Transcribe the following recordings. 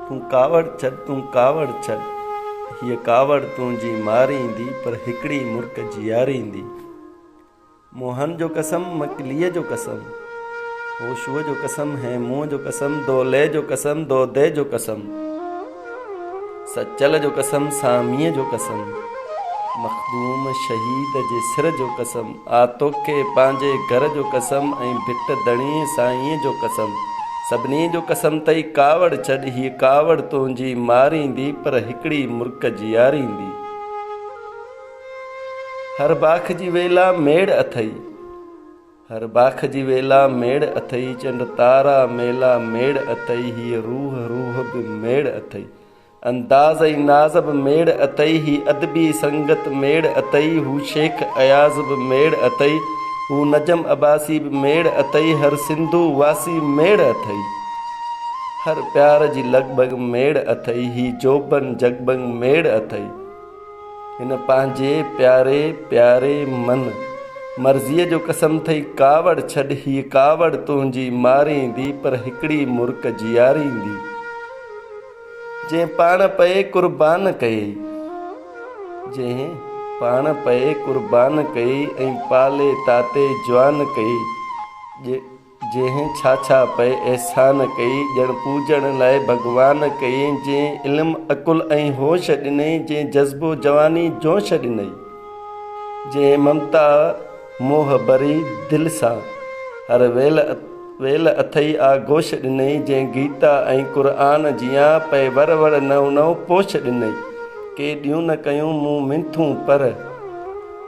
तूं कावड़ छॾ तूं कावड़ छॾ, हीअ कावड़ तुंहिंजी मारींदी पर हिकिड़ी मुर्क जीआरींदी। मोहन जो कसम, मकलीअ जो कसम, होशूअ जो कसम, हेमूअ जो कसम, दौले जो कसम, दौदे जो कसम, सचल जो कसम, सामीअ जो कसम, मखदूम शहीद जे सिर जो कसम, आतोखे पंहिंजे घर जो कसम ऐं भिट दणी साईंअ जो कसम। सभिनी जो कसम तई कावड़ छॾ, हीअ कावड़ तुंहिंजी मारींदी पर हिकिड़ी मुर्क जीआरींदी। हर बाख जी वेला मेड़ अथई, हर बाख जी वेला मेड़ अथई, चंड तारा मेला मेड़ अथई, हीअ रूह रूह बि मेड़ अथई। अंदाज़ ऐं नाज़ बि मेड़ अथई, ही अदबी संगत मेड़ अथई, हू शेख अयाज़ बि मेड़ अथई, हू नजम अब्बासी बि मेड़ अथई, हर सिंधु वासी मेड़ अथई। हर प्यार जी लॻभॻ मेड़ अथई, ही जोबन जगबग मेड़ अथई। हिन पंहिंजे प्यारे प्यारे मन मर्ज़ीअ जो कसम थई कावड़ छॾ, हीअ कावड़ तुंहिंजी मारींदी पर हिकिड़ी मुर्क जीआरींदी। जंहिं पाण पए कुर्बान कयई, जंहिं पाण पए कुर्बान कयई ऐं पाले ताते जवान कयई, जंहिं छा छा पए एहसान कई, ॼण पूॼण लाइ भॻवान कयई, जंहिं इल्मु अकुल ऐं होश ॾिनई, जंहिं जज़्बो जवानी जोश ॾिनई, जंहिं ममता मोह भरी दिलि सां हर वेल अथई आगोश ॾिनई, जंहिं गीता ऐं क़ुरान जियां पए वर वर नव नव पोश ॾिनई। केॾियूं न कयूं मूं मिनथूं पर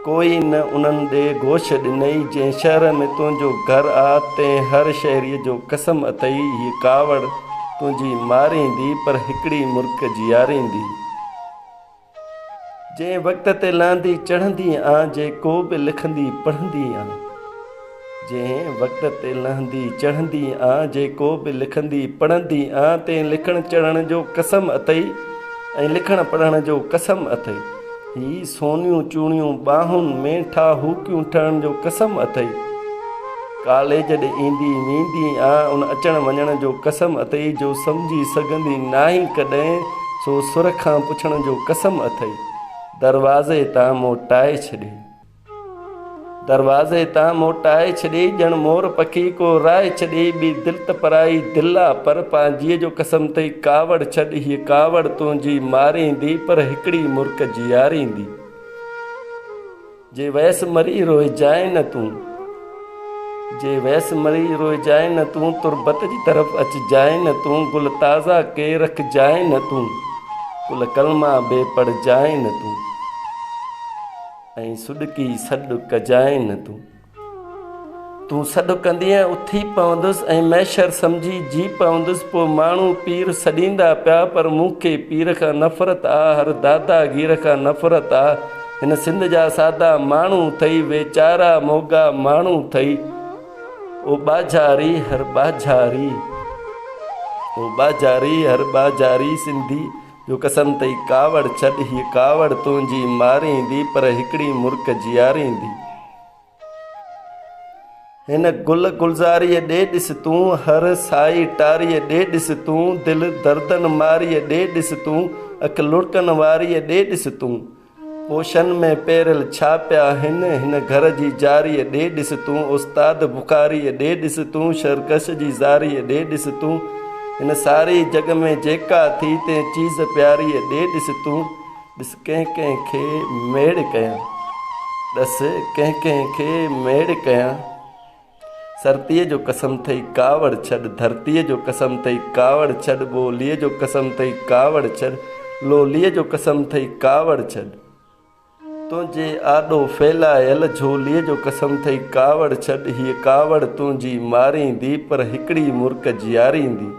कोई न उन्हनि ॾे गोश ॾिनई, जंहिं शहर में तुंहिंजो घर आ तंहिं हर शहरीअ जो कसम अथई, हीअ कावड़ तुंहिंजी मारींदी पर हिकिड़ी मुर्क जीआरींदी। जंहिं वक़्त ते लहंदी चढ़ंदी आ, जे को बि लिखंदी पढ़ंदी आ, जंहिं वक़्त ते लहंदी चढ़ंदी आ, जे को बि लिखंदी पढ़ंदी आ, तंहिं लिखण चढ़ण जो कसम अथई ऐं लिखण पढ़ण जो कसम अथई। ही सोनियूं चूड़ियूं ॿाहुनि में ठाहूकियूं ठहण जो कसम अथई। कॉलेज ॾे ईंदी वेंदी आ, उन अचण वञण जो कसम अथई, जो सम्झी सघंदी नाहीं कॾहिं सो सुर खां पुछण जो कसम अथई। दरवाज़े तां मोटाए छॾे, दरवाज़े तां मोटाए छॾे, ॼण मोर पखी को राए छॾे, ॿी दिलि त पराई दिलि आ पर पंहिंजीअ जो कसम तई कावड़ छॾ, हीअ कावड़ तुंहिंजी मारींदी पर हिकिड़ी मुर्क जीआरींदी। जे वैस मरी रोइजाए न तूं, जे वैस मरी रोइजाए न तूं, तुरबत जी तरफ़ अचिजाए न तूं, गुल ताज़ा के रखजाए न तूं, कुल कलमा बे पढ़जाए न तूं, ऐं सुॾकी सॾु कजाए न तूं। तूं सॾु कंदीअ उथी पवंदुसि ऐं मैशर सम्झी जी पवंदुसि, पोइ माण्हू पीर सॾींदा पिया पर मूंखे पीर खां नफ़रत आ, हर दादागीर खां नफ़रत आ। हिन सिंध जा सादा माण्हू अथई, वेचारा मोगा माण्हू अथई, ओ बाजारी हर बाजारी, ओ बाजारी हर बाजारी, सिंधी जो कसम तई कावड़ छॾ, हीअ कावड़ तुंहिंजी मारींदी पर हिकिड़ी मुर्क जीआरींदी। हिन गुल गुलज़ारीअ ॾे ॾिस तूं, हर साई टारीअ ॾे ॾिस तूं, दिलि दर्दन मारीअ ॾे ॾिस तूं, अखि लुड़कन वारीअ ॾे ॾिस तूं, पोशन में पेरियल छा पिया आहिनि, हिन घर जी जारीअ ॾे ॾिस तूं, उस्ताद बुखारीअ ॾे ॾिस तूं, शरकश जी ज़ारीअ ॾे ॾिस तूं, हिन सारी जग में जेका थी तंहिं चीज़ प्यारीअ ॾे ॾिस तूं। ॾिस कंहिं कंहिंखे मेड़ कयां, ॾस कंहिं कंहिंखे मेड़ कयां, सरतीअ जो कसम थई कावड़ छॾ, धरतीअ जो कसम थई कावड़ छॾ, ॿोलीअ जो कसम थई कावड़ छॾ, लोलीअ जो कसम थई कावड़ छॾ, तुंहिंजे आॾो फैलायल झोलीअ जो कसम थई कावड़ छॾ, हीअ कावड़ तुंहिंजी मारींदी पर हिकिड़ी मुर्क जीआरींदी।